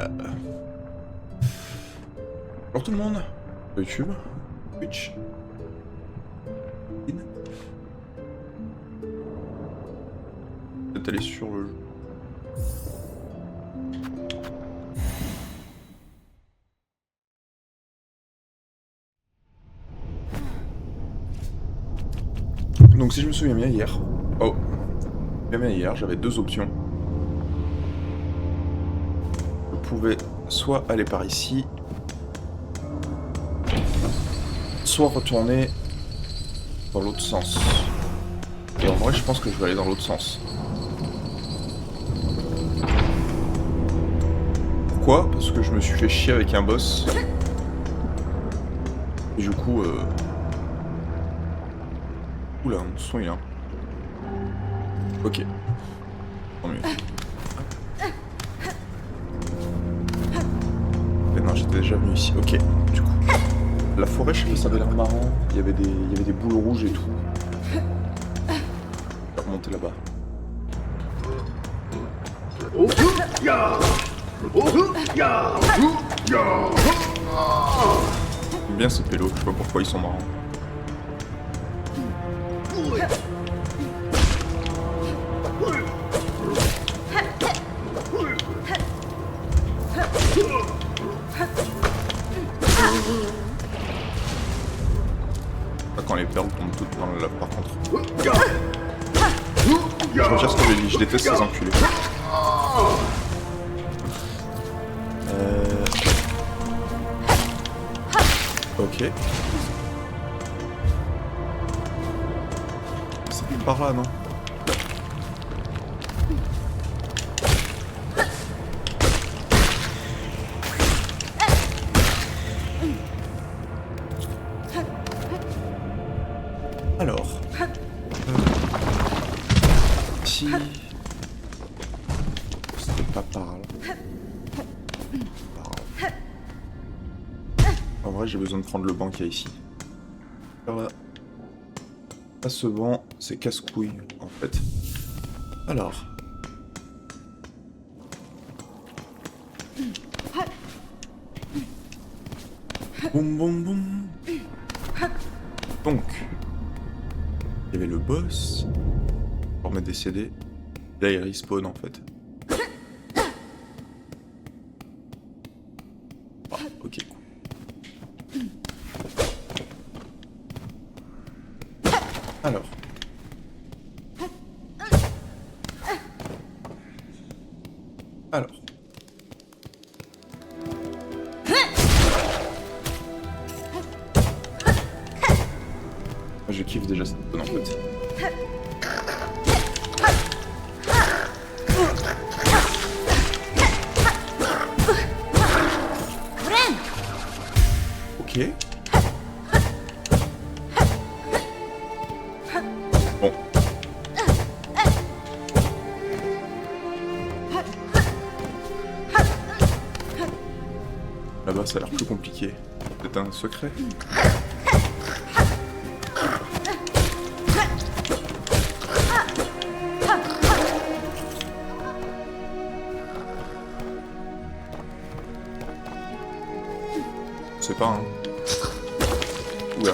Voilà. Bonjour tout le monde. YouTube, Twitch. Peut-être aller sur le jeu. Donc si je me souviens bien hier... Oh. Bien hier, j'avais deux options. Je pouvais soit aller par ici, soit retourner dans l'autre sens. Et en vrai, je pense que je vais aller dans l'autre sens. Pourquoi? Parce que je me suis fait chier avec un boss. Et du coup, Oula, mon son il est là. Ok. Tant mieux. Mais non, j'étais déjà venu ici. Ok, du coup. La forêt, je sais pas, ça avait l'air marrant. Il y avait des boules rouges et tout. Je vais remonter là-bas. J'aime bien ces pélos, je sais pas pourquoi ils sont marrants. Pas quand les perles tombent toutes dans le lave par contre. Je retire ce que j'ai dit, je déteste ces enculés. Ok. C'est par là, non? Alors... Si... C'était pas par là. En vrai, j'ai besoin de prendre le banc qu'il y a ici. Là, ce banc, c'est casse-couille, en fait. Alors... Boum boum boum. Donc... Il y avait le boss... Pour me décéder. Là, il respawn, en fait. Ah, ok, cool. Alors. Alors. Je kiffe déjà cette zone en fait. Ok. Bon. Là-bas, ça a l'air plus compliqué. C'est un secret. Je sais pas, hein. Oula.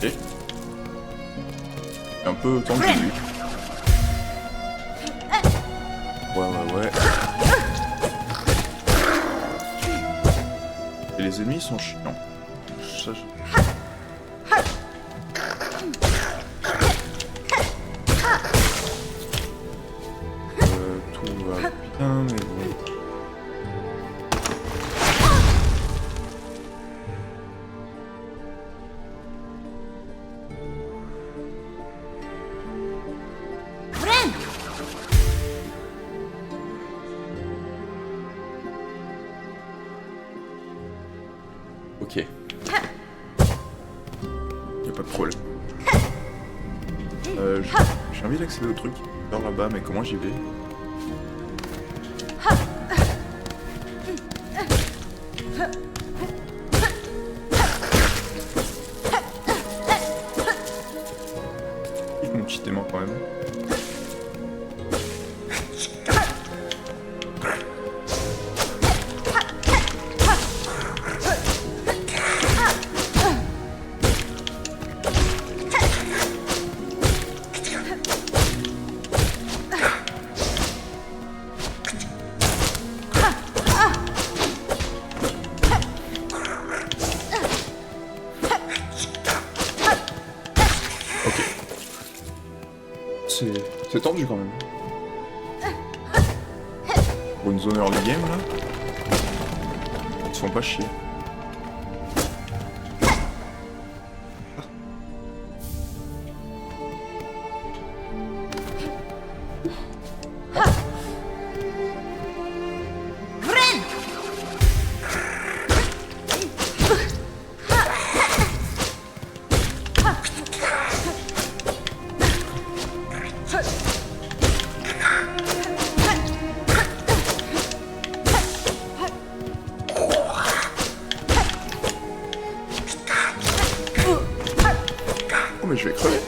Ok. Un peu tendu lui. Ouais. Et les ennemis sont chiants. Ça, tout va bien, mais bon. Ok. Y'a pas de problème. J'ai envie d'accéder au truc vers là-bas, mais comment j'y vais? Mon petit aimant quand même. C'est tendu quand même. Pour une zone early game là, ils se font pas chier. Mais je vais crever.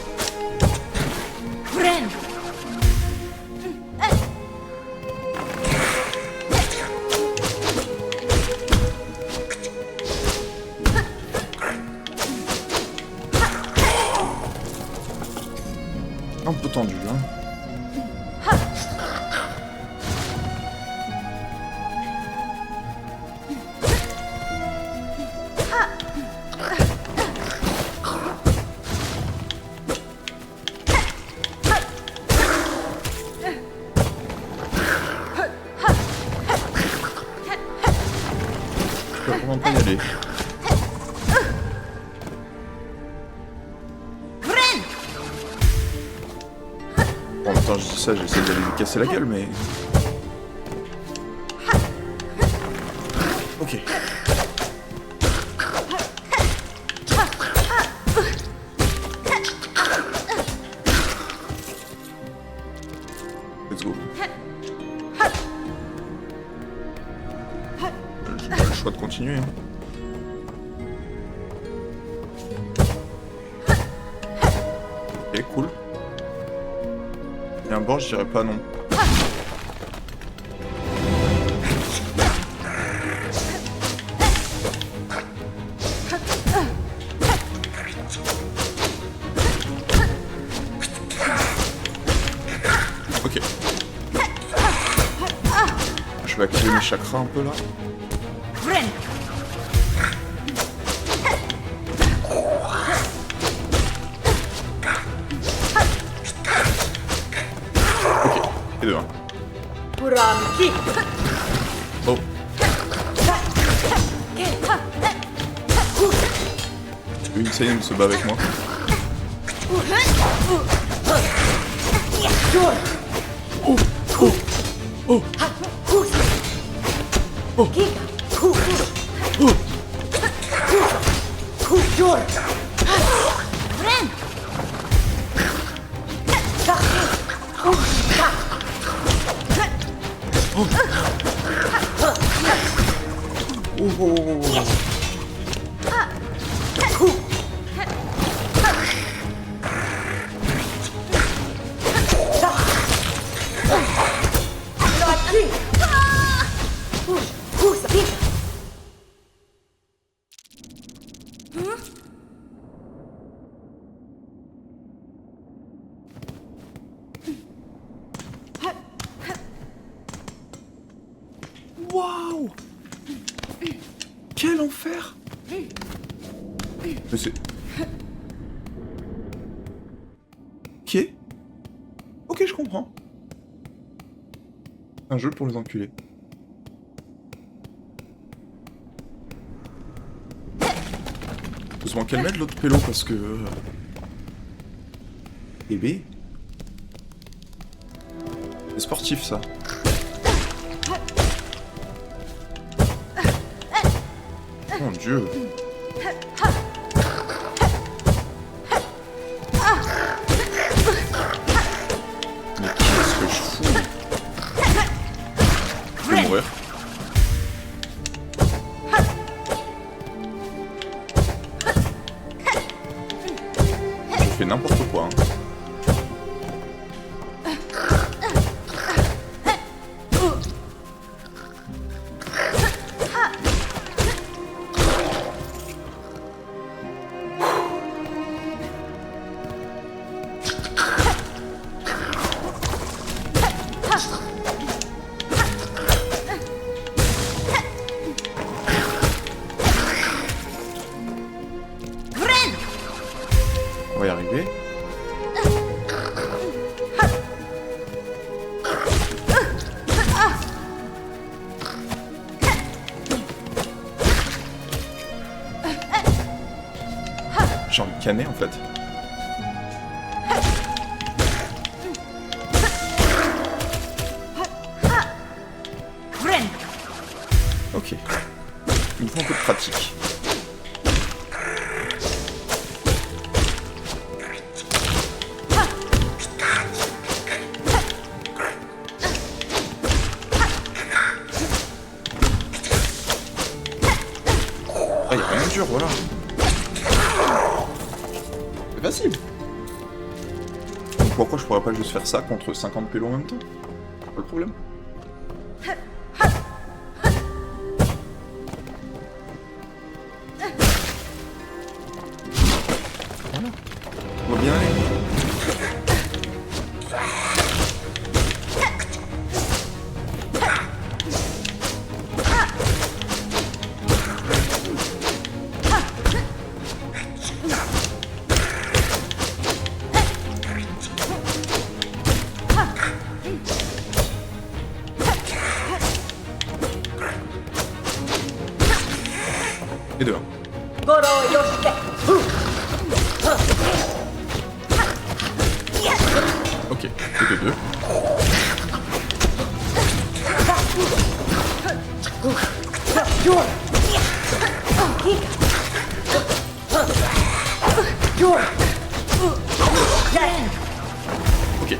Un peu tendu, hein. Je peux vraiment pas y aller. Bon, attends, je dis ça, j'essaie d'aller lui casser la gueule, mais... Ok. Let's go. J'ai pas le choix de continuer. Hein. Ok, cool. Et un bord, je dirais pas non. Ok. Je vais activer mes chakras un peu là. Ok, et de 1. Oh. Une Saiyan se bat avec moi. Oh. Oh. Oh. Oh. Waouh! Quel enfer! Mais c'est... Ok. Ok, je comprends. Un jeu pour les enculés. Heureusement qu'elle m'aide l'autre pélo parce que... Bébé. C'est sportif ça. Mon Dieu. Mais qu'est-ce que je fous? Je vais mourir. fait n'importe quoi. Hein. On va y arriver. J'ai envie de canner en fait. Ok. Il me faut un peu de pratique. Ah, y'a rien de dur, voilà. C'est facile. Donc pourquoi je pourrais pas juste faire ça contre 50 pélos en même temps? Pas le problème. Voilà. On va bien aller. Et deux. Ok, et de deux. Ok.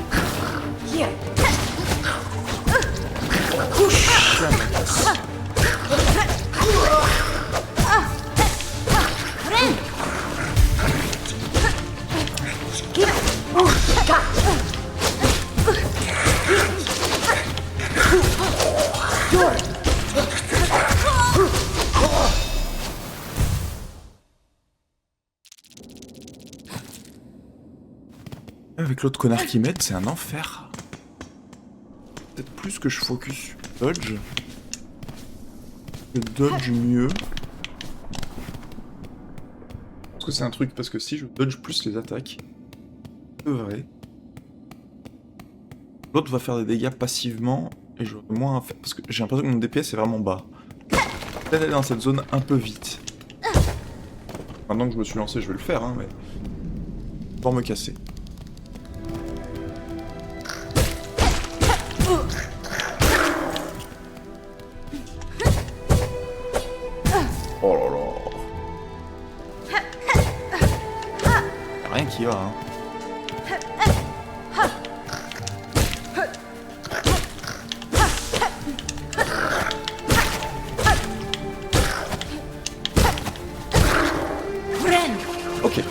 Avec l'autre connard qui m'aide, c'est un enfer. Peut-être plus que je focus sur dodge. Je dodge mieux. Est-ce que c'est un truc parce que si je dodge plus les attaques, c'est vrai. L'autre va faire des dégâts passivement et j'aurai moins à faire. Parce que j'ai l'impression que mon DPS est vraiment bas. Peut-être aller dans cette zone un peu vite. Maintenant que je me suis lancé, je vais le faire, hein, mais. Pour me casser. Oh là là. Y'a rien qui va, hein. Ok.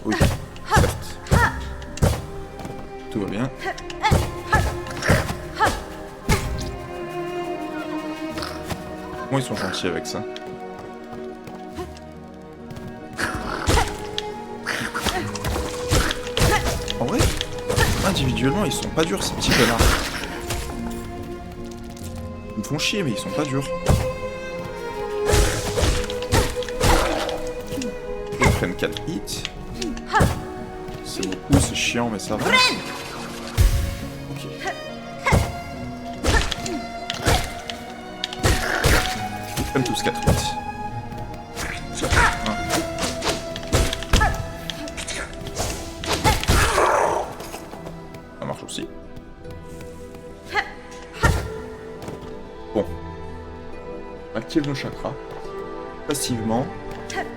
Oui, certes. Tout va bien. Comment ils sont gentils avec ça? En vrai, individuellement, ils sont pas durs ces petits connards. Ils me font chier, mais ils sont pas durs. Ils prennent 4 hits. C'est beaucoup, c'est chiant, mais ça va. Ok. Ils prennent tous 4 hits. Ça marche aussi. Bon. On active nos chakras. Passivement,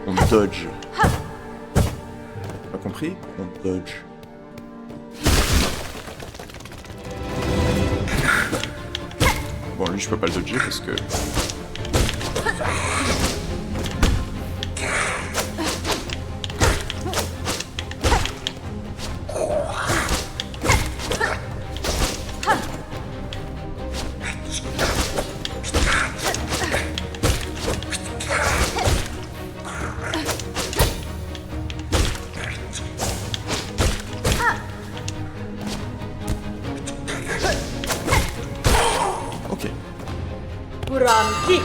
on dodge. T'as compris? On dodge. Bon, lui, je peux pas le dodger parce que... Muranki.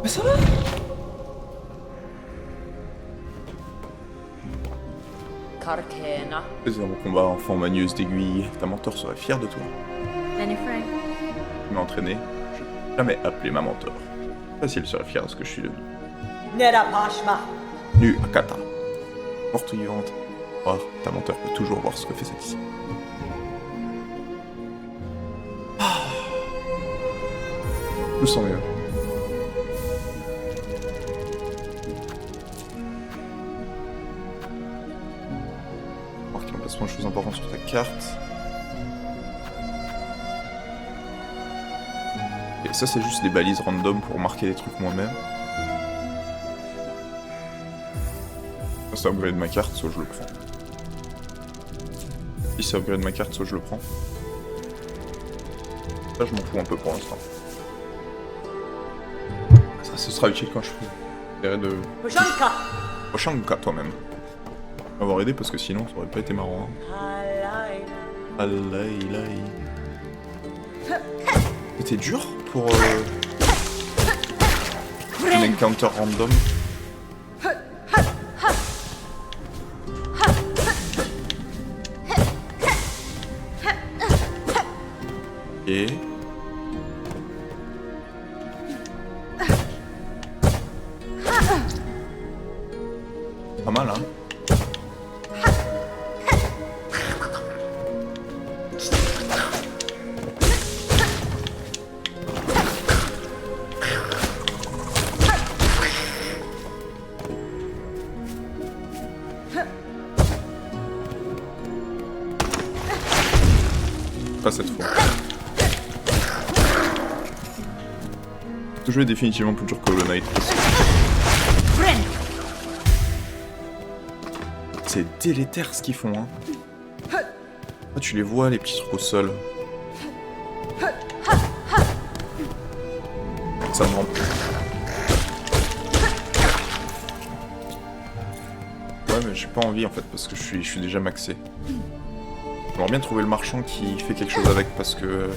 Mais ça va? Karkena. Faisais un combat enfant manieuse d'aiguille. Ta mentor serait fière de toi. Lenifrey. Tu m'as entraîné. Je n'ai jamais appelé ma mentor. Pas si elle serait fière de ce que je suis devenu. Nerapashma. Nu Akata. Morte ou vivante. Voir, ta mentor peut toujours voir ce que fait cette ici. Je me sens mieux. Marquer l'emplacement de choses importantes sur ta carte. Et ça c'est juste des balises random pour marquer les trucs moi-même. Ça c'est upgrade ma carte, soit je le prends. Si c'est upgrade ma carte, soit je le prends. Ça je m'en fous un peu pour l'instant. Ça ce sera utile quand je ferai de... Pushanka. Oshanka toi-même. M'avoir aidé parce que sinon ça aurait pas été marrant. Hein. Alaïlaï. C'était dur pour un encounter random. Et pas mal hein. Pas cette fois. Ce jeu est définitivement plus dur que Hollow Knight. C'est délétère ce qu'ils font, hein. Ah, tu les vois, les petits trucs au sol. Ça me rend... Ouais, mais j'ai pas envie en fait, parce que je suis déjà maxé. J'aimerais bien trouver le marchand qui fait quelque chose avec, parce que...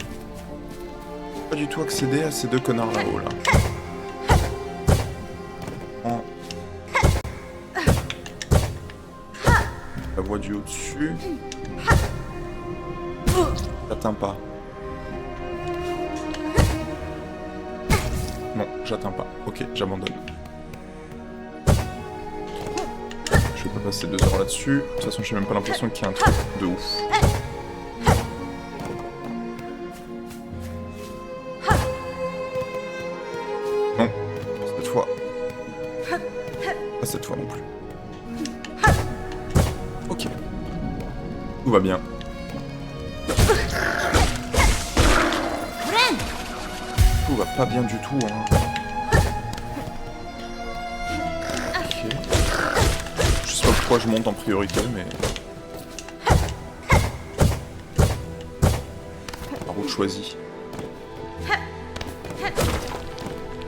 Pas du tout accéder à ces deux connards là-haut, là. En... La voie du haut-dessus... J'atteins pas. Non, j'atteins pas. Ok, j'abandonne. Je vais pas passer 2 heures là-dessus. De toute façon, j'ai même pas l'impression qu'il y a un truc de ouf. Non, cette fois. Pas cette fois non plus. Ok. Tout va bien. Tout va pas bien du tout, hein. Ok. Je sais pas pourquoi je monte en priorité, mais... La route choisie.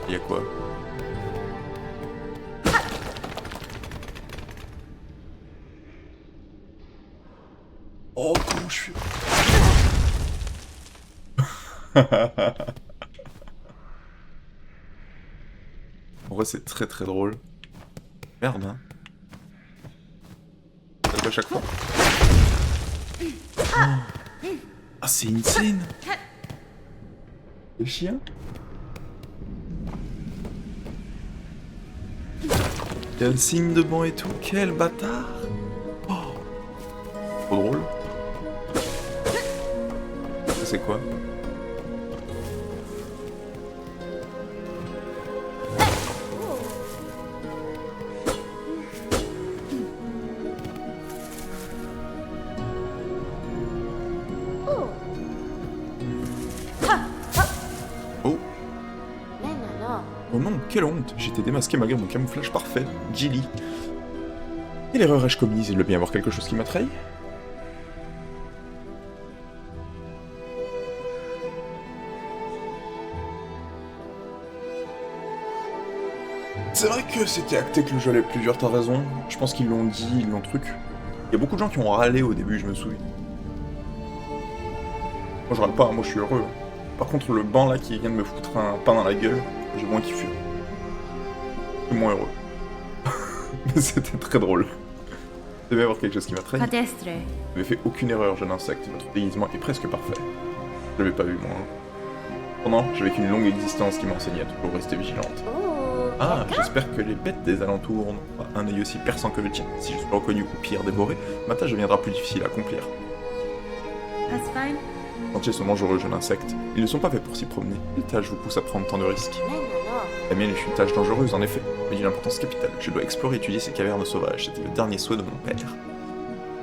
Y'a quoi? Oh, comment je suis... En vrai, c'est très très drôle. Merde, hein. Ça fait à chaque fois. Ah, c'est insane. Le chien. Il y a le signe de banc et tout. Quel bâtard. Oh. Trop drôle. Ça c'est quoi? Oh. Oh non, quelle honte! J'étais démasqué malgré mon camouflage parfait. Gilly. Quelle erreur ai-je commise? Il doit bien y avoir quelque chose qui m'a trahi? C'est vrai que c'était acté que le jeu allait plus dur, t'as raison. Je pense qu'ils l'ont dit, ils l'ont truc. Il y a beaucoup de gens qui ont râlé au début, je me souviens. Moi je râle pas, moi je suis heureux. Par contre le banc là qui vient de me foutre un pain dans la gueule, j'ai moins kiffé. Je suis moins heureux. Mais c'était très drôle. Il devait y avoir quelque chose qui m'a trahi. Padestre. Vous n'avez fait aucune erreur, jeune insecte. Votre déguisement est presque parfait. Je l'avais pas vu, moi. Cependant, j'avais qu'une longue existence qui m'enseignait à toujours rester vigilante. Ah, j'espère que les bêtes des alentours n'ont pas un œil aussi perçant que le tien. Si je suis reconnu ou pire dévoré, ma tâche deviendra plus difficile à accomplir. Pasfine. Les sentiers sont dangereux, jeune insecte. Ils ne sont pas faits pour s'y promener. Les tâches vous poussent à prendre tant de risques. La mienne est une tâche dangereuse, en effet, mais d'une importance capitale. Je dois explorer et étudier ces cavernes sauvages. C'était le dernier souhait de mon père.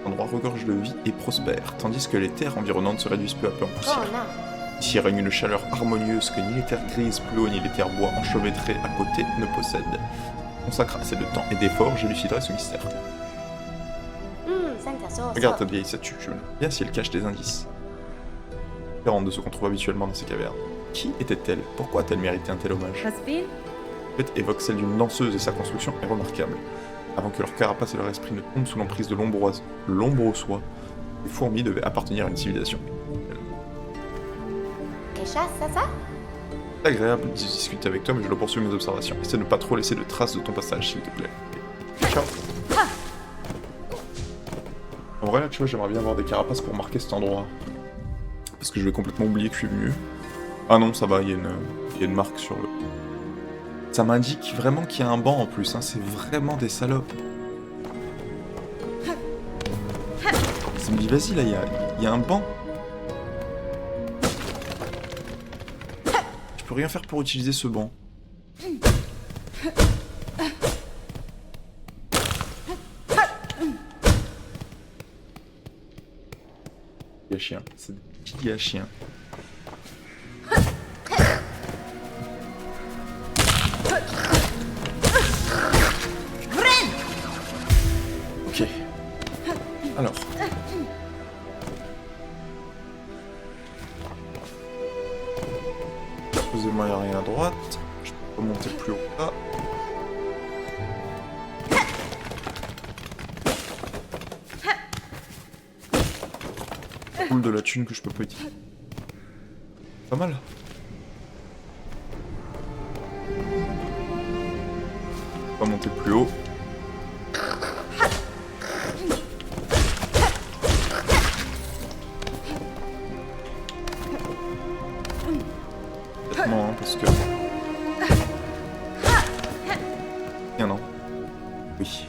L'endroit regorge de vie et prospère, tandis que les terres environnantes se réduisent peu à peu en poussière. Ici règne une chaleur harmonieuse que ni les terres grises plus haut ni les terres bois enchevêtrées à côté ne possèdent. Consacre assez de temps et d'efforts, j'éluciderai ce mystère. Regarde cette vieille statue, je me demande bien si elle cache des indices. Différente de ce qu'on trouve habituellement dans ces cavernes. Qui était-elle? Pourquoi a-t-elle mérité un tel hommage? Pasfine. Le fait évoque celle d'une danseuse et sa construction est remarquable. Avant que leur carapace et leur esprit ne tombent sous l'emprise de l'ombre au soie, les fourmis devaient appartenir à une civilisation. C'est agréable de discuter avec toi, mais je dois poursuivre mes observations. Essaie de ne pas trop laisser de traces de ton passage, s'il te plaît. Ciao. En vrai, là, tu vois, j'aimerais bien avoir des carapaces pour marquer cet endroit. Parce que je vais complètement oublier que je suis venu. Ah non, ça va, il y a une marque sur le... Ça m'indique vraiment qu'il y a un banc en plus, hein. C'est vraiment des salopes. Ça me dit, vas-y, là, il y a un banc. Je peux rien faire pour utiliser ce banc. Giga chien, c'est des giga chiens. Ok. Alors. Excusez-moi, il n'y a rien à droite. Je peux monter plus haut là. Cool de la thune que je peux pas utiliser. Pas mal. On va monter plus haut. Non, hein, parce que... Bien non. Oui.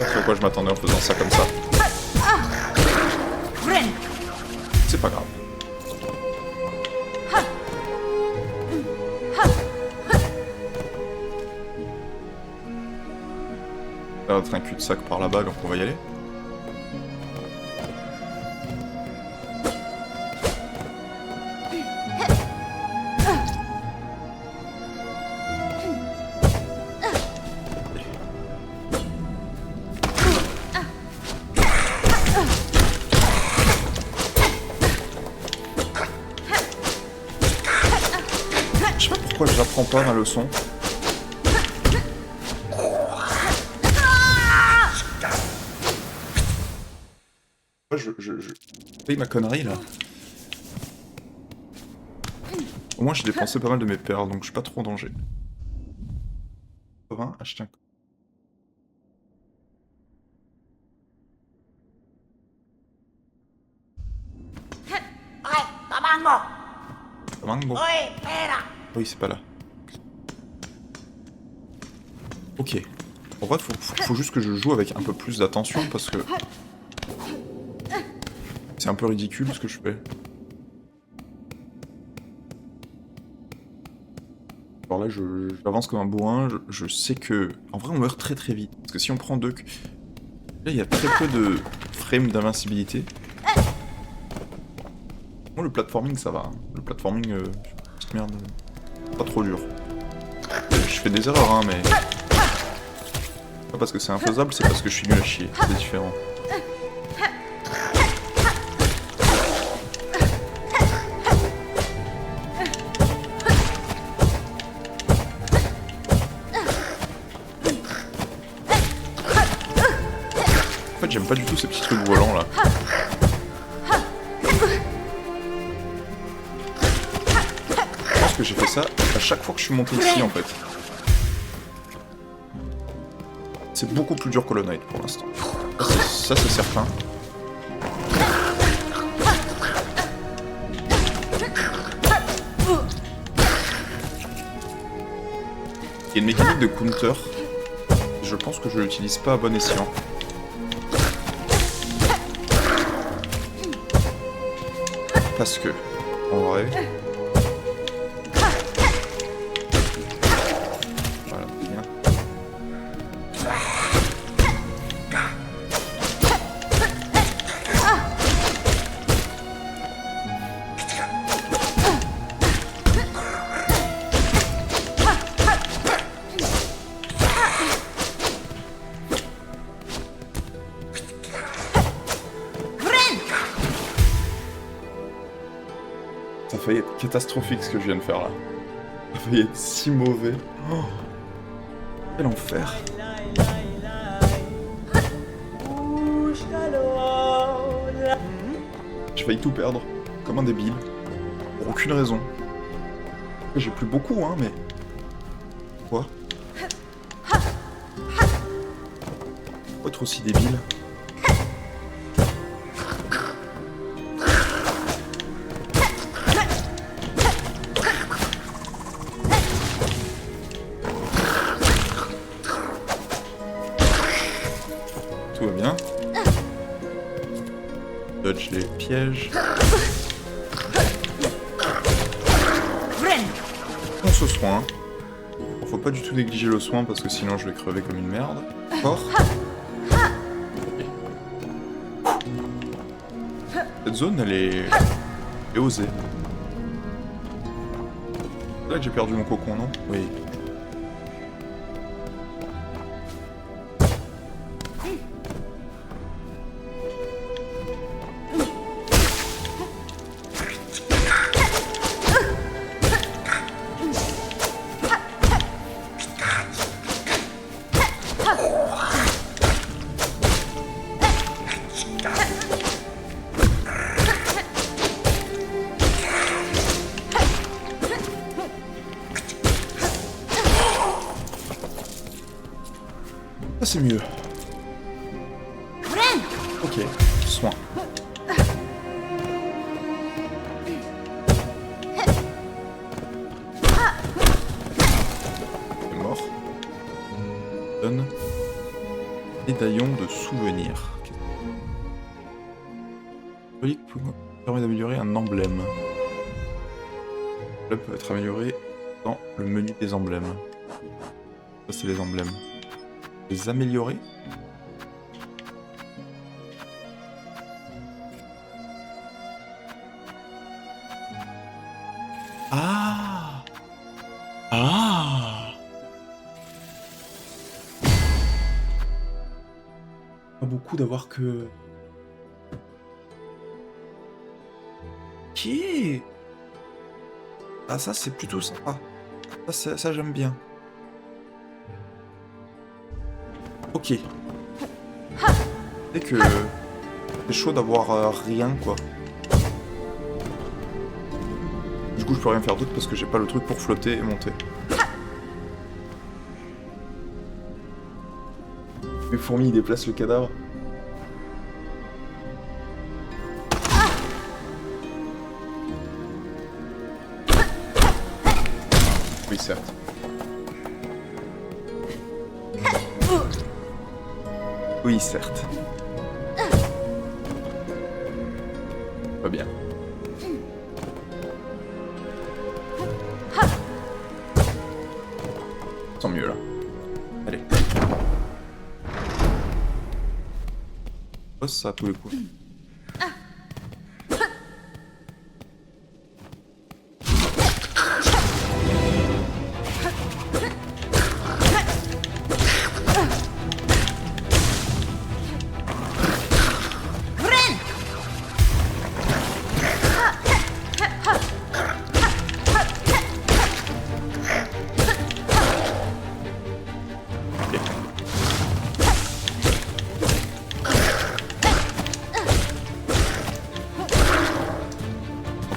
À quoi je m'attendais en faisant ça comme ça. C'est pas grave. Il va être un cul-de-sac par là-bas, donc on va y aller. Je sais pas pourquoi je l'apprends pas la leçon. Je paye ma connerie là. Au moins j'ai dépensé pas mal de mes perles, donc je suis pas trop en danger. 20, acheter un... Mango. Oui, c'est pas là. Ok. En vrai, faut juste que je joue avec un peu plus d'attention parce que C'est un peu ridicule ce que je fais. Alors là, j'avance comme un bourrin, je sais que... En vrai, on meurt très très vite. Parce que si on prend deux... Là, il y a très peu de frames d'invincibilité. Bon, le platforming, ça va. Hein. Le platforming, petite merde, pas trop dur. Je fais des erreurs, hein, mais... Pas parce que c'est infaisable, c'est parce que je suis nul à chier. C'est différent. En fait, j'aime pas du tout ces petits trucs volants là. Je pense que j'ai fait ça à chaque fois que je suis monté ici en fait. C'est beaucoup plus dur que Hollow Knight pour l'instant. Ça c'est certain. Il y a une mécanique de counter. Je pense que je l'utilise pas à bon escient. Parce que, en vrai... Voilà, c'est bien. Ça a failli être catastrophique ce que je viens de faire là. Ça a failli être si mauvais. Oh, quel enfer. J'ai failli tout perdre, comme un débile. Pour aucune raison. J'ai plus beaucoup, hein, mais... Quoi? Pourquoi être aussi débile? Tout va bien. Dodge les pièges. On se soigne. Faut pas du tout négliger le soin parce que sinon je vais crever comme une merde. Fort. Okay. Cette zone elle est osée. C'est là que j'ai perdu mon cocon, non? Oui. Ça c'est mieux. Ok, soin. C'est mort. Donne. Médaillon de souvenir. Relique permet d'améliorer un emblème. L'emblème peut être amélioré dans le menu des emblèmes. Ça c'est les emblèmes. Les améliorer. Ah. Ah. Pas beaucoup d'avoir que... Qui? Ah ça c'est plutôt sympa. Ça j'aime bien. Ok. C'est que... C'est chaud d'avoir rien, quoi. Du coup, je peux rien faire d'autre parce que j'ai pas le truc pour flotter et monter. Les fourmis, ils déplacent le cadavre. Oui, certes. Oui, certes. Pas bien. Tant mieux là. Allez. Bosse ça à tous les coups.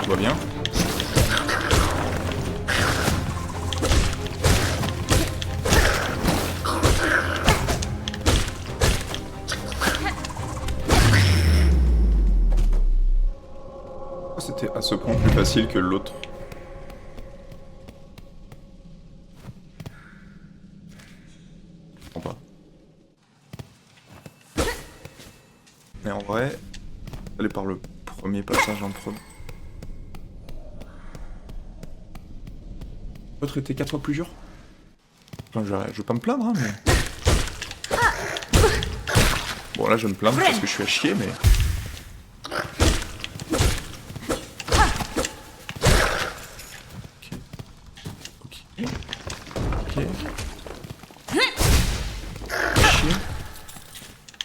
Tout va bien. C'était à ce point plus facile que l'autre. Je comprends pas. Mais en vrai, aller par le premier passage en premier. L'autre était 4 fois plus dur. Enfin, je vais pas me plaindre, hein, mais... Bon, là, je vais me plaindre parce que je suis à chier, mais... Ok. Chier.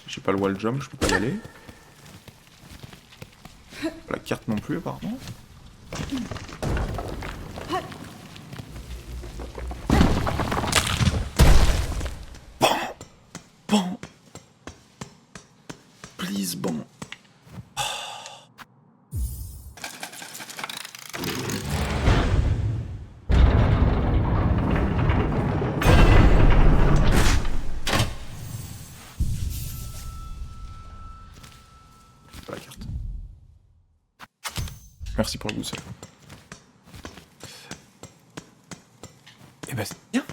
J'ai pas le wall jump, je peux pas y aller. La carte non plus, apparemment. Bon. Please, bon. La carte. Merci pour le boost. Eh ben c'est bien.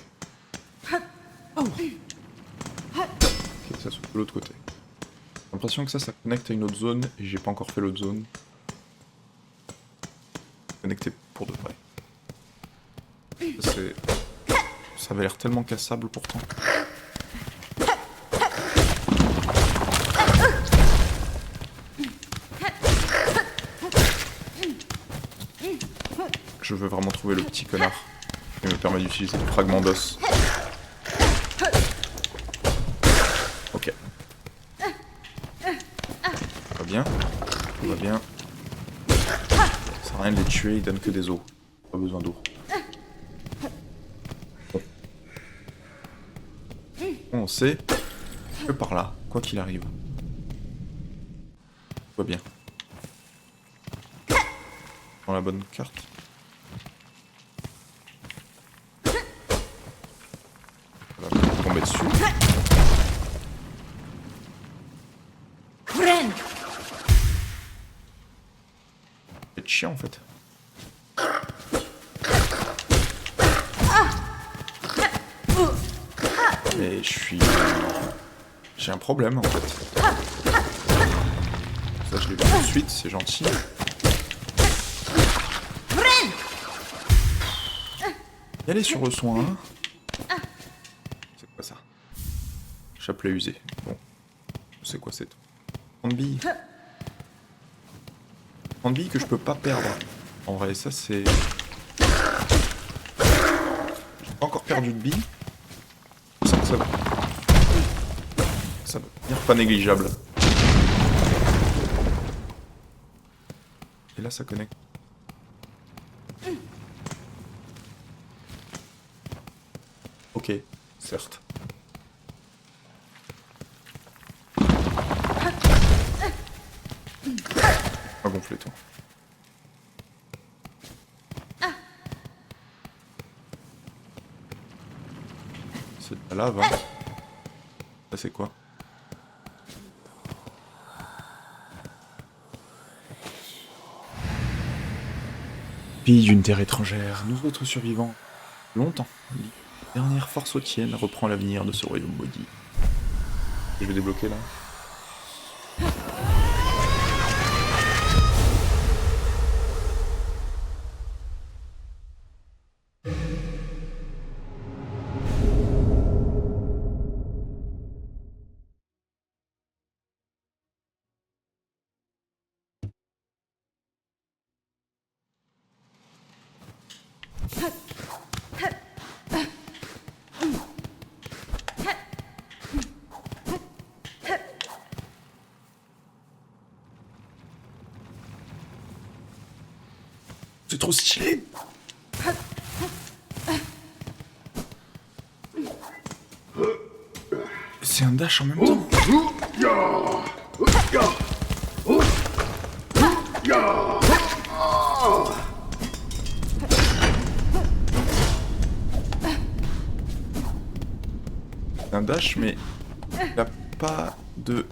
Ok, ça se fait de l'autre côté. J'ai l'impression que ça connecte à une autre zone et j'ai pas encore fait l'autre zone. Connecté pour de vrai. Ça avait l'air tellement cassable pourtant. Je veux vraiment trouver le petit connard qui me permet d'utiliser le fragment d'os. Ok. Tout va bien. Tout va bien. Ça sert à rien de les tuer, ils donnent que des os. Pas besoin d'eau. On sait que par là, quoi qu'il arrive. Tout va bien. Dans la bonne carte. On va tomber dessus. C'est chiant en fait. Mais j'ai un problème en fait. Ça je l'ai vu tout de suite, c'est gentil. Y aller sur le soin. C'est quoi ça? Chapelet usé. Bon. C'est quoi c'est? 30 billes. 30 billes que je peux pas perdre. En vrai, ça c'est... J'ai pas encore perdu de billes. Ça va. Ça va devenir pas négligeable. Et là ça connecte. Ok, certes. Pas gonfler toi. C'est de la lave, hein. Ça c'est quoi? Pays d'une terre étrangère, nous autres survivants. Longtemps. Dernière force hautienne reprend l'avenir de ce royaume maudit. Je vais débloquer là. C'est trop stylé. C'est un dash en même temps. C'est un dash, mais il n'a pas de...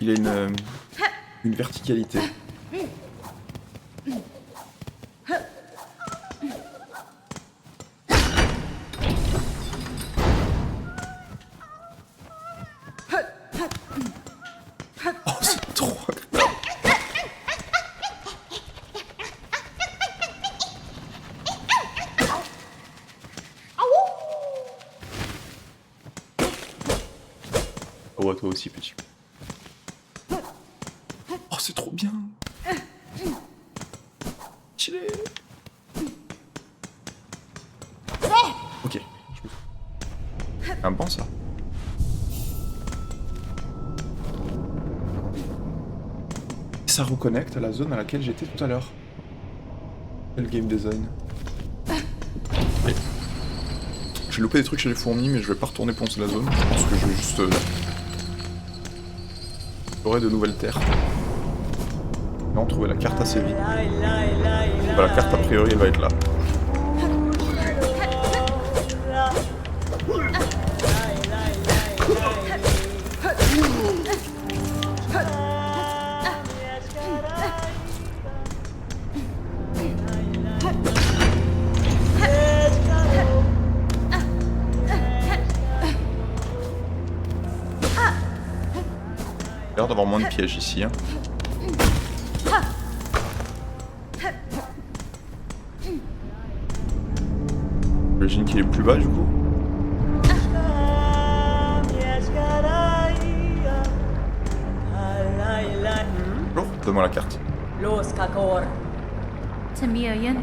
Il a une verticalité. Oh, c'est trop agréable. Oh, ouais, toi aussi, petit. Oh, c'est trop bien. Stylé. Ok. Un banc, ça. Ça reconnecte à la zone à laquelle j'étais tout à l'heure. Quel game design. Mais... J'ai loupé des trucs chez les fourmis, mais je vais pas retourner poncer la zone. Je pense que je vais juste... explorer de nouvelles terres. Non, trouver la carte assez vite. Bah, la carte, a priori, elle va être là. Il a l'air d'avoir moins de pièges ici. Hein. J'imagine qu'il est plus bas du coup. Bonjour, donne-moi la carte. Tamioyan.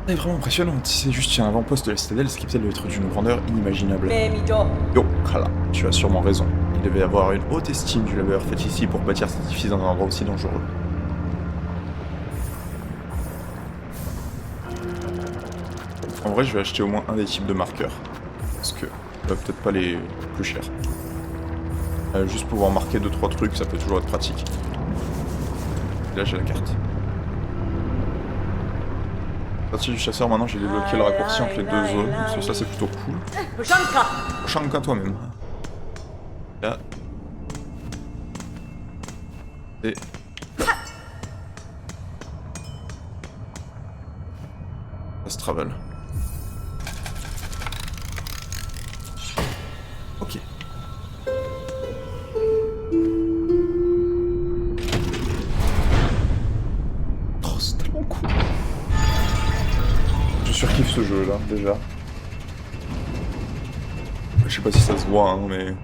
Elle est vraiment impressionnante. C'est juste qu'il y a un avant-poste de la citadelle, ce qui peut-être être d'une grandeur inimaginable. Memijo. Yo, Kala, tu as sûrement raison. Il devait avoir une haute estime du labeur fait ici pour bâtir cet édifice dans un endroit aussi dangereux. En vrai, je vais acheter au moins un des types de marqueurs. Parce que peut-être pas les plus chers. Juste pouvoir marquer 2-3 trucs, ça peut toujours être pratique. Et là, j'ai la carte. Partie du chasseur, maintenant j'ai débloqué le raccourci entre les deux zones, donc ça c'est plutôt cool. Shanka toi-même. Là. Et... Fast travel. Ok. Oh, c'est tellement cool. Je surkiffe ce jeu là, déjà. Je sais pas si ça se voit, hein, mais...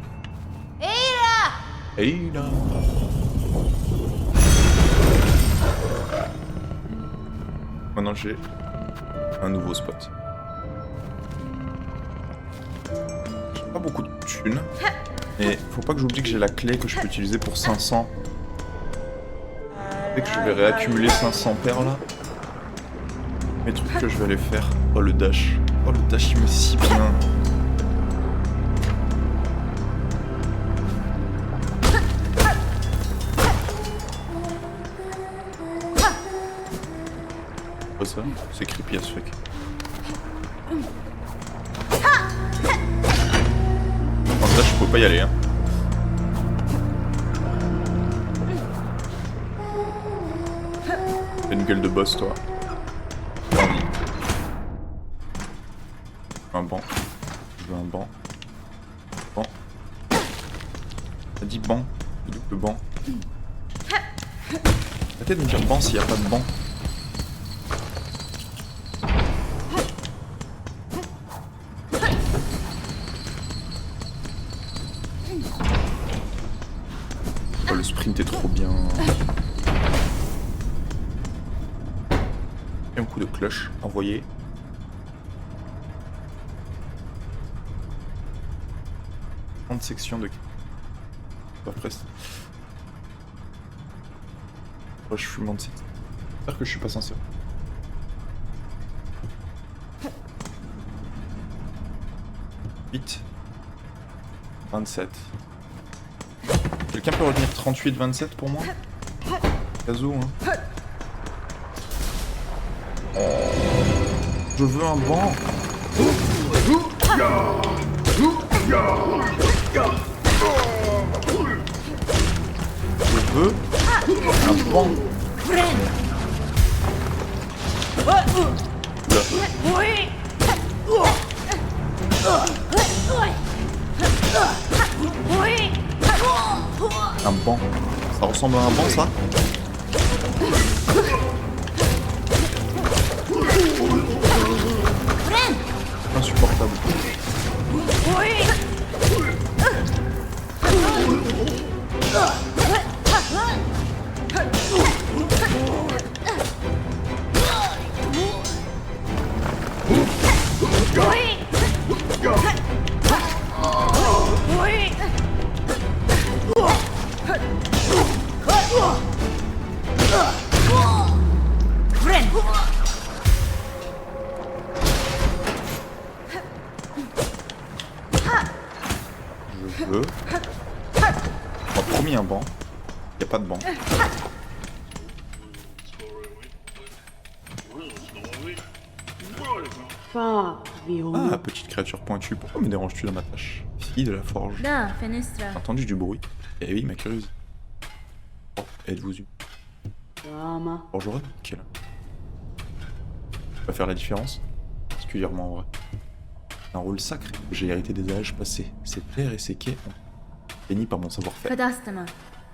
Hey là. Maintenant j'ai un nouveau spot. J'ai pas beaucoup de thunes. Mais faut pas que j'oublie que j'ai la clé que je peux utiliser pour 500. Dès que je vais réaccumuler 500 perles, mes trucs que je vais aller faire. Oh le dash. Oh le dash il met si bien. Quoi ça? C'est creepy as fuck. En dash je peux pas y aller hein. T'as une gueule de boss toi. Un banc. Je veux un banc. Banc. T'as dit banc. Double banc. Arrêtez de me dire banc s'il n'y a pas de banc. Oh, le sprint est trop bien. Et un coup de cloche envoyé. différentes sections de... Après, je suis menti. J'espère que je suis pas censé. « 27. Quelqu'un peut retenir 38-27 pour moi? Kazo, hein. Je veux un banc. Je veux un banc. Un banc. Ça ressemble à un banc, ça? Insupportable. Je veux... On m'a promis un banc. Y a pas de banc. Ah, petite créature pointue, pourquoi me déranges-tu dans ma tâche? Fille de la forge. Da, fenestra. J'ai entendu du bruit. Eh oui, ma curieuse. Oh, êtes-vous une forgeronne? Quelle? Va faire la différence? Particulièrement vrai. Un rôle sacré que j'ai hérité des âges passés. Ces terres et ces quais ont béni par mon savoir-faire. Fadastama.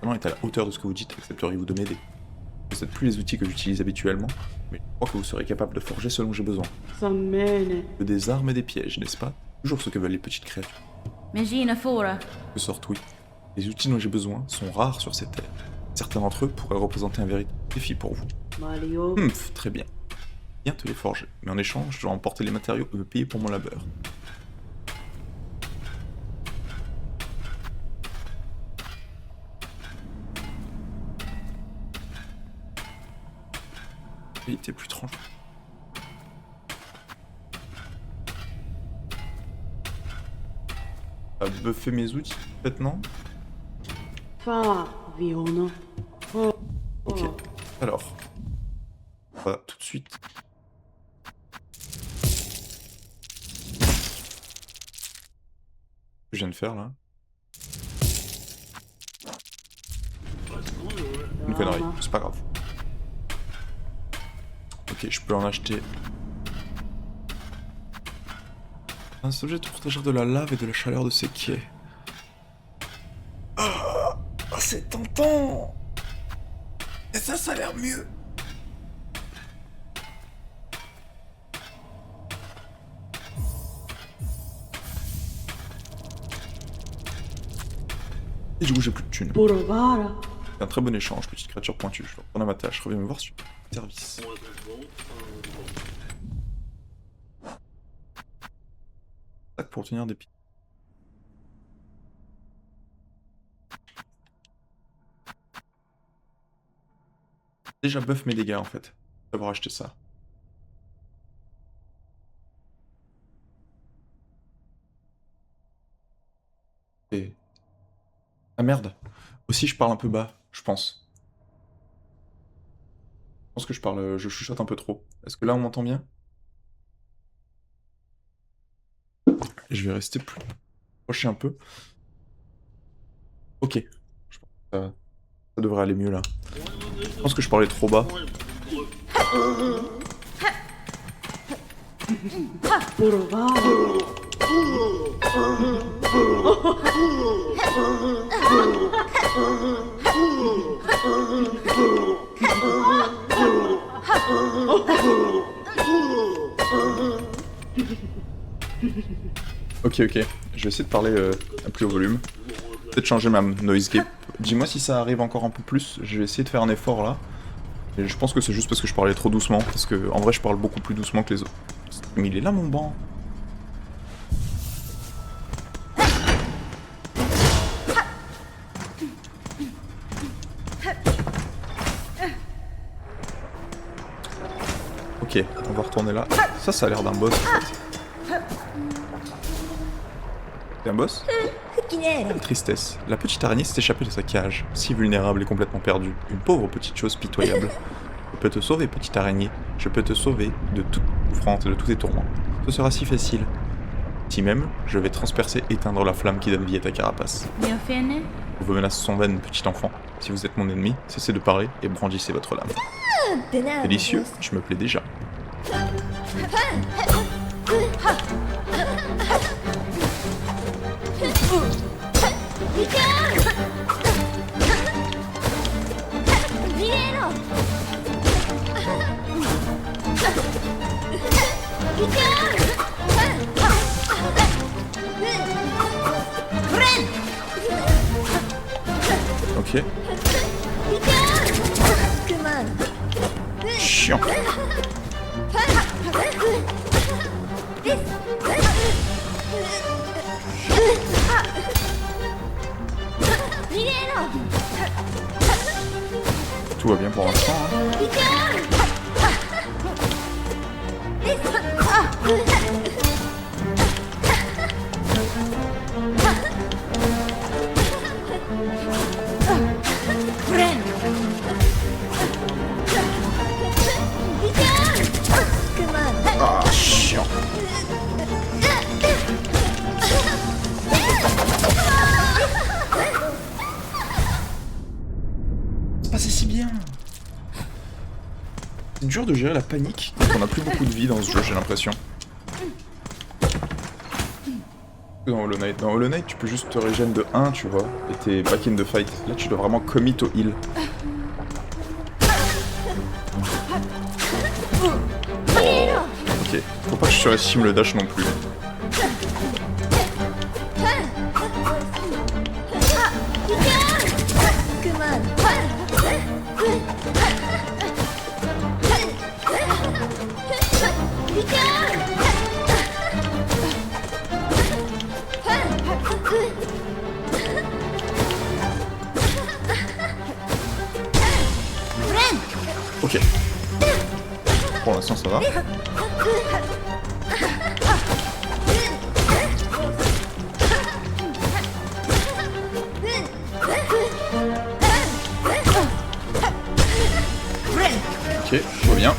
Mon est à la hauteur de ce que vous dites, accepteriez-vous de m'aider? Je ne possède plus les outils que j'utilise habituellement, mais je crois que vous serez capable de forger ce dont j'ai besoin. Des armes et des pièges, n'est-ce pas? Toujours ce que veulent les petites créatures. Megina fora. De sorte, oui. Les outils dont j'ai besoin sont rares sur ces terres. Certains d'entre eux pourraient représenter un véritable défi pour vous. Très bien. Viens te les forger, mais en échange, je dois emporter les matériaux et me payer pour mon labeur. Il était plus tranchant. À buffer mes outils, peut-être non? Ok, alors. Voilà, tout de suite. Que je viens de faire là. Une connerie, c'est pas grave. Ok, je peux en acheter. Un objet pour protéger de la lave et de la chaleur de ses quais. Ah, c'est tentant! Et ça a l'air mieux! Et du coup, j'ai plus de thunes. C'est un très bon échange, petite créature pointue. Je reprends à ma tâche, reviens me voir sur le service. Tac pour obtenir des pieds. Déjà buff mes dégâts en fait, d'avoir acheté ça. Et... Ah merde. Aussi je parle un peu bas, je pense. Je pense que je chuchote un peu trop. Est-ce que là on m'entend bien? Et je vais rester plus proche un peu. Ok. Je pense que ça devrait aller mieux là. Je pense que je parlais trop bas. Ok, je vais essayer de parler à plus haut volume. Peut-être changer ma noise gate. Dis-moi si ça arrive encore un peu plus. Je vais essayer de faire un effort là. Et je pense que c'est juste parce que je parlais trop doucement. Parce que en vrai, je parle beaucoup plus doucement que les autres. Mais il est là mon banc. Ok, on va retourner là. Ça a l'air d'un boss en fait. C'est un boss? Quelle tristesse. La petite araignée s'est échappée de sa cage, si vulnérable et complètement perdue. Une pauvre petite chose pitoyable. Je peux te sauver, petite araignée. Je peux te sauver de toute souffrance et de tous tes tourments. Ce sera si facile. Si même, je vais transpercer, éteindre la flamme qui donne vie à ta carapace. Mi offende? Vos menaces sont vaines, petit enfant. Si vous êtes mon ennemi, cessez de parler et brandissez votre lame. Délicieux, je me plais déjà. Ok. Chiant. Tout va bien pour l'instant. Hein. Ah, chiant. C'est passé si bien. C'est dur de gérer la panique quand on n'a plus beaucoup de vie dans ce jeu, j'ai l'impression. Dans Hollow Knight, tu peux juste te régène de 1, tu vois, et t'es back in the fight. Là, tu dois vraiment commit au heal. Ok, faut pas que je surestime le dash non plus. Ok. Pour l'instant, ça va. Ok, tout va bien.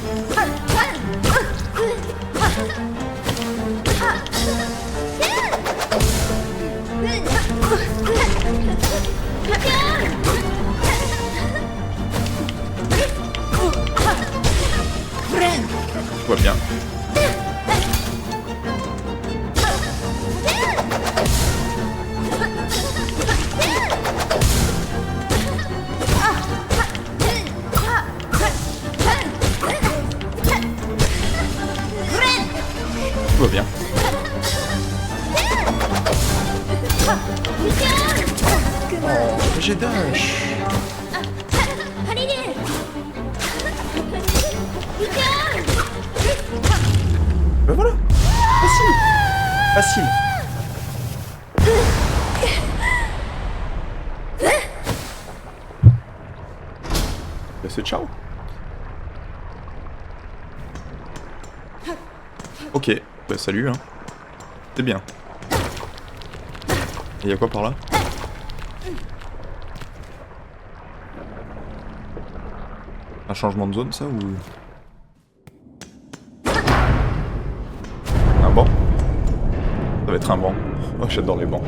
Tout va bien. Tout va bien. Oh, j'ai dash. Ben voilà. Facile. Facile. Ben c'est ciao. Ok, bah salut hein. C'est bien. Et y'a quoi par là? Un changement de zone ça ou... Un banc? Ça va être un banc. Oh j'adore les bancs.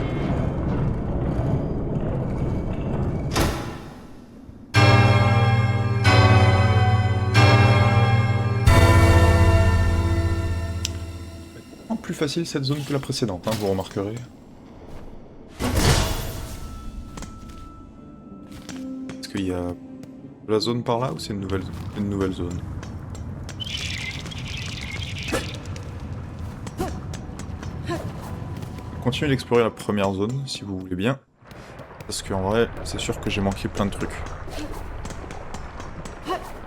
Plus facile cette zone que la précédente, hein, vous remarquerez. Est-ce qu'il y a la zone par là ou c'est une nouvelle zone? Continuez d'explorer la première zone si vous voulez bien. Parce qu'en vrai, c'est sûr que j'ai manqué plein de trucs.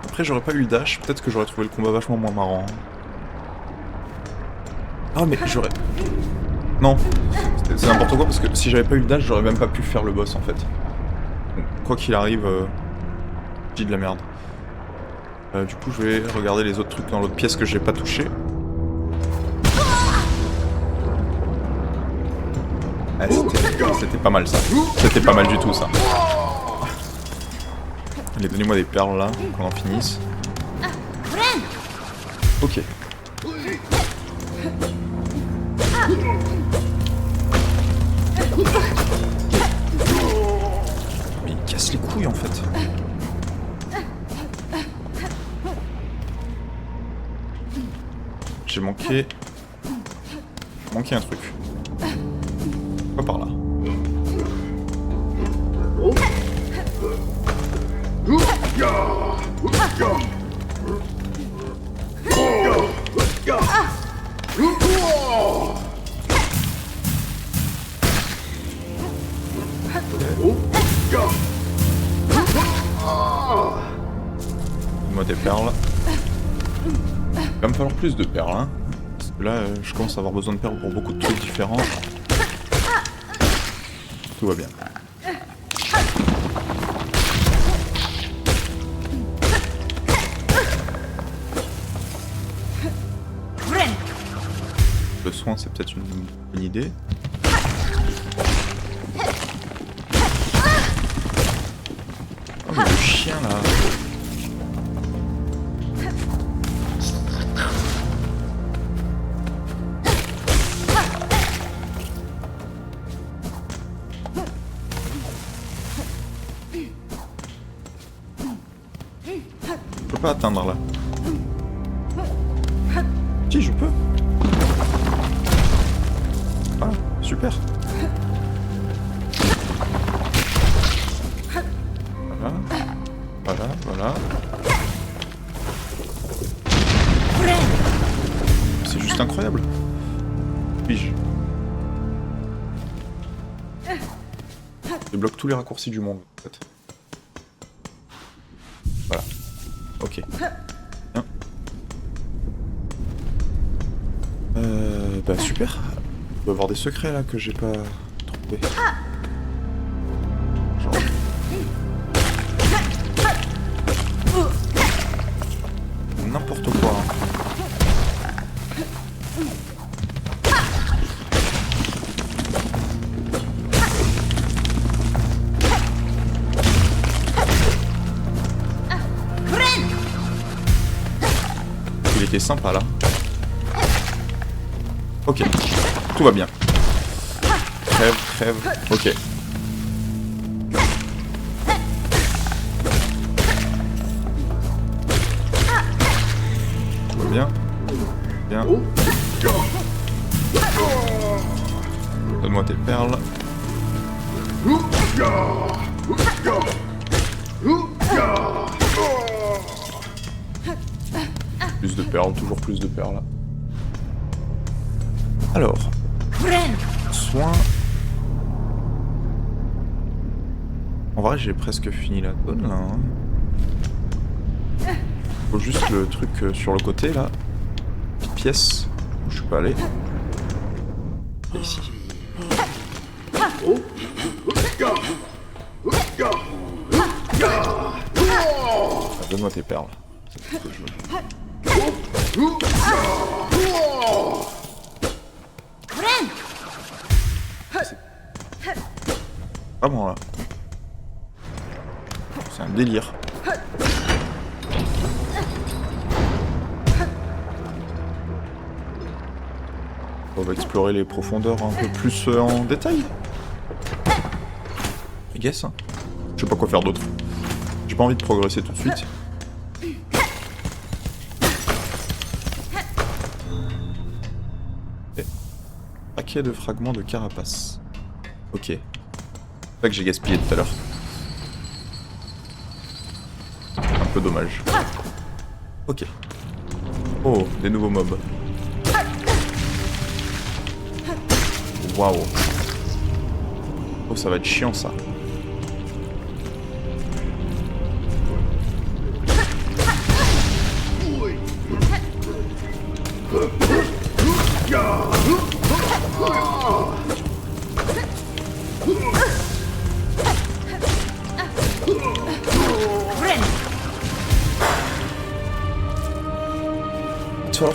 Après j'aurais pas eu le dash, peut-être que j'aurais trouvé le combat vachement moins marrant. Ah mais j'aurais... Non, c'est n'importe quoi parce que si j'avais pas eu le dash, j'aurais même pas pu faire le boss en fait. Donc, quoi qu'il arrive, j'ai de la merde. Du coup, je vais regarder les autres trucs dans l'autre pièce que j'ai pas touché. Ah, c'était pas mal ça. C'était pas mal du tout ça. Allez, donnez-moi des perles là, qu'on en finisse. Ok. Mais il casse les couilles en fait. J'ai manqué un truc. Pas par là. Donne-moi des perles. Il va me falloir plus de perles, hein. Parce que là, je commence à avoir besoin de perles pour beaucoup de trucs différents. Tout va bien. Le soin, c'est peut-être une bonne idée. Oh, mais le chien là. Je peux pas atteindre là. Si, je peux. Ah, super. Voilà. Voilà, voilà. C'est juste incroyable. Puis-je débloque tous les raccourcis du monde, en fait. Voilà. Ok. Bien. Bah super. Il doit y avoir des secrets là que j'ai pas trouvés. Genre... n'importe quoi. Hein. Il était sympa là. Ok. Tout va bien. Crève, crève. Ok. Tout va bien. Bien. Donne-moi tes perles. Plus de perles, toujours plus de perles. Alors. Soin. En vrai, j'ai presque fini la zone là. Hein. Faut juste le truc sur le côté là. Petite pièce où je suis pas allé. Et ici. Ah, donne-moi tes perles. C'est ce que je veux. Vraiment là. C'est un délire. On va explorer les profondeurs un peu plus en détail. I guess. Hein. Je sais pas quoi faire d'autre. J'ai pas envie de progresser tout de suite. Et... paquet de fragments de carapace. Ok. C'est ça que j'ai gaspillé tout à l'heure. Un peu dommage. Ok. Oh, des nouveaux mobs. Waouh. Oh, ça va être chiant ça.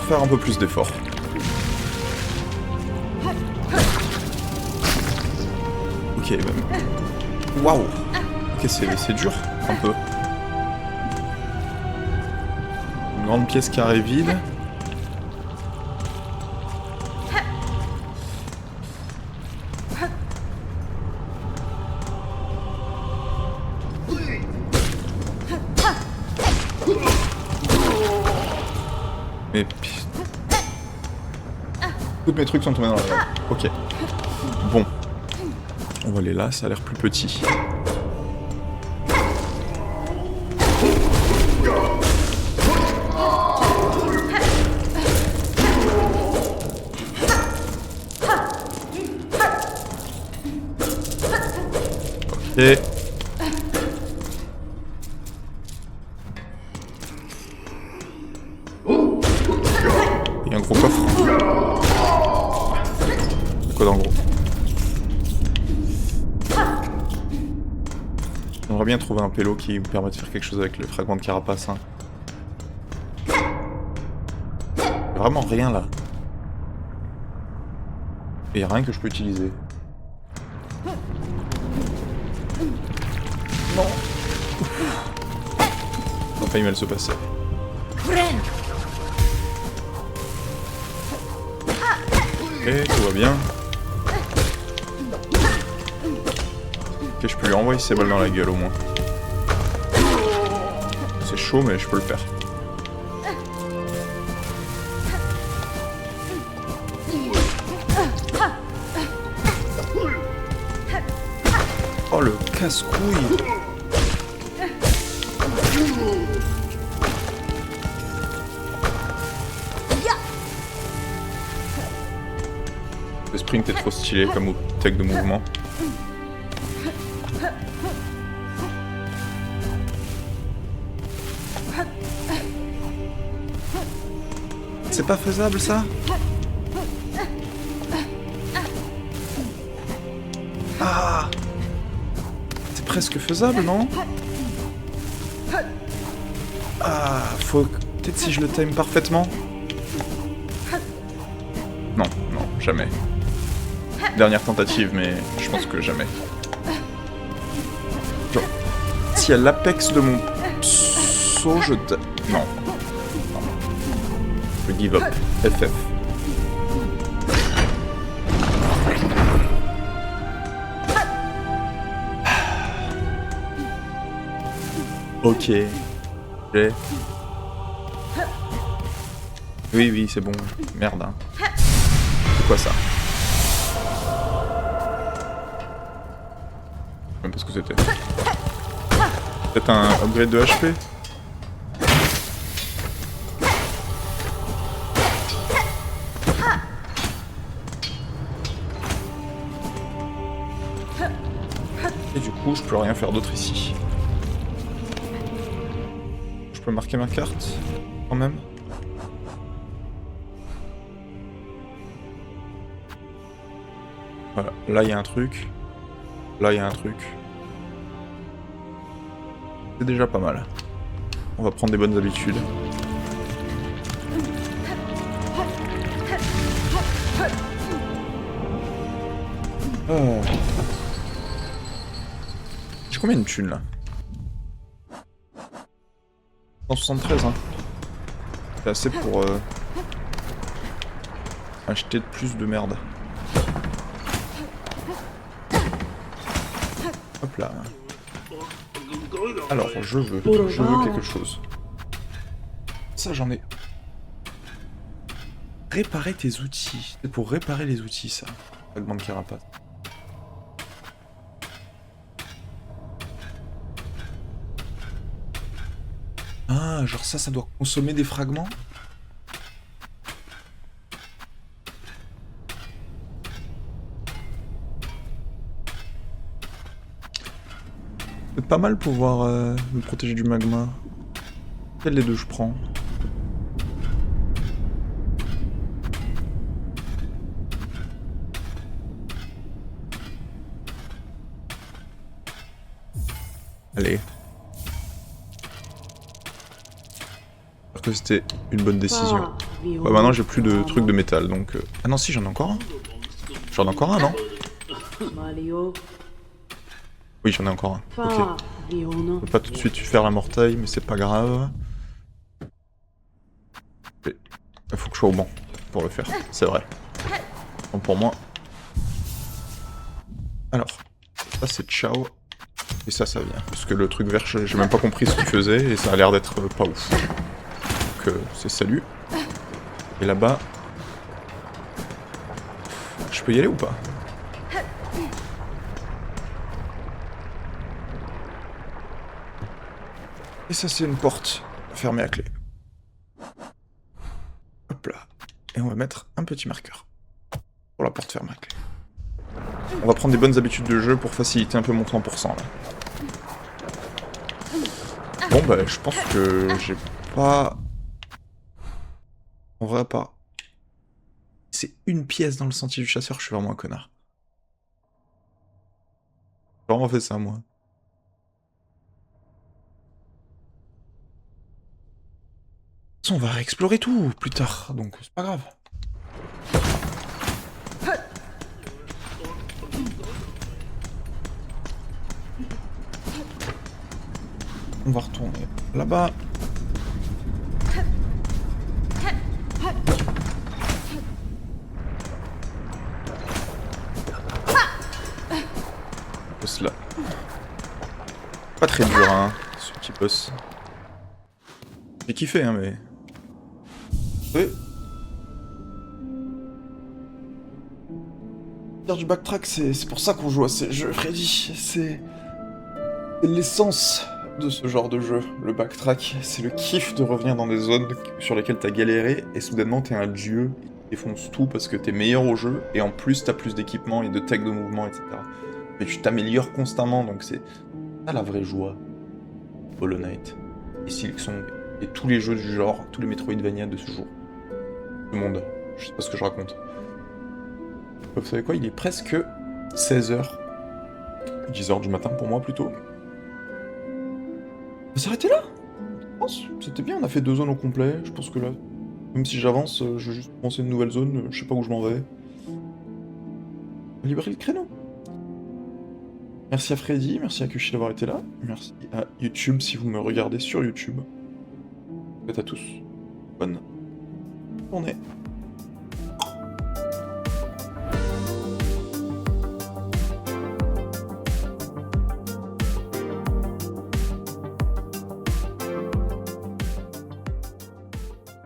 faire un peu plus d'efforts. Ok, même. Waouh. Ok, c'est dur, un peu. Une grande pièce carrée vide. Mais... Tous mes trucs sont tombés dans la lave. Ok. Bon. On va aller là, ça a l'air plus petit. Ok. Il y a un gros coffre. Quoi dans le gros? J'aimerais bien trouver un pélo qui me permet de faire quelque chose avec le fragment de carapace. Hein. Vraiment rien là. Et rien que je peux utiliser. Non. Ça a failli mal se passer. Ok, tout va bien. Ok, je peux lui renvoyer ses balles dans la gueule au moins. C'est chaud mais je peux le faire. Oh le casse-couille. Le sprint est trop stylé comme tech de mouvement. C'est pas faisable ça? Ah! C'est presque faisable, non? Ah, faut... Peut-être si je le time parfaitement? Non, non, jamais. Dernière tentative, mais je pense que jamais. Genre, si à l'apex de mon saut, je... Non. Je give up. FF. Ok. J'ai... Oui, oui, c'est bon. Merde, hein. C'est quoi ça? Je sais même pas ce que c'était. Peut-être un upgrade de HP? Et du coup, je peux rien faire d'autre ici. Je peux marquer ma carte, quand même. Voilà, là il y a un truc. Là il y a un truc. C'est déjà pas mal. On va prendre des bonnes habitudes. Oh. J'ai combien de thunes là? 173 hein. C'est assez pour acheter de plus de merde. Hop là. Alors, je veux quelque chose. Ça, j'en ai. Réparer tes outils. C'est pour réparer les outils, ça. Fragment de carapace. Ah, genre ça doit consommer des fragments? C'est pas mal pouvoir me protéger du magma. Quel des deux je prends? Allez. que c'était une bonne décision. Ouais, maintenant j'ai plus de trucs de métal, donc... Ah non, si, j'en ai encore un. J'en ai encore un, non? Oui, j'en ai encore un. Ok. Je peux pas tout de suite faire la mortaille, mais c'est pas grave. Il faut que je sois au banc pour le faire, c'est vrai. Donc pour moi... Alors, ça c'est ciao. Et ça vient. Parce que le truc vert, j'ai même pas compris ce qu'il faisait, et ça a l'air d'être pas ouf. Donc c'est salut. Et là-bas... Je peux y aller ou pas? Et ça c'est une porte fermée à clé. Hop là. Et on va mettre un petit marqueur. Pour la porte fermée à clé. On va prendre des bonnes habitudes de jeu pour faciliter un peu mon 100% là. Bon bah je pense que j'ai pas... En vrai pas. C'est une pièce dans le sentier du chasseur, je suis vraiment un connard. J'ai vraiment fait ça moi. On va réexplorer tout plus tard, donc c'est pas grave. On va retourner là-bas. Boss là. Pas très dur, hein, ce petit boss. J'ai kiffé, hein, mais... Oui. Faire du backtrack, c'est pour ça qu'on joue à ces jeux, Freddy. C'est l'essence de ce genre de jeu, le backtrack. C'est le kiff de revenir dans des zones sur lesquelles t'as galéré, et soudainement t'es un dieu, et tu défonces tout parce que t'es meilleur au jeu, et en plus t'as plus d'équipement et de tech de mouvement, etc. Mais tu t'améliores constamment, donc c'est ça la vraie joie. Hollow Knight, et Silksong, et tous les jeux du genre, tous les Metroidvania de ce jour. Le monde, je sais pas ce que je raconte. Vous savez quoi, il est presque 16h. 10h du matin pour moi plutôt. On va s'arrêter là. Je pense, c'était bien, on a fait 2 zones au complet. Je pense que là, même si j'avance, je vais juste commencer une nouvelle zone, je sais pas où je m'en vais. Libérer le créneau. Merci à Freddy, merci à Kushi d'avoir été là. Merci à YouTube si vous me regardez sur YouTube. Et à tous, bonne journée.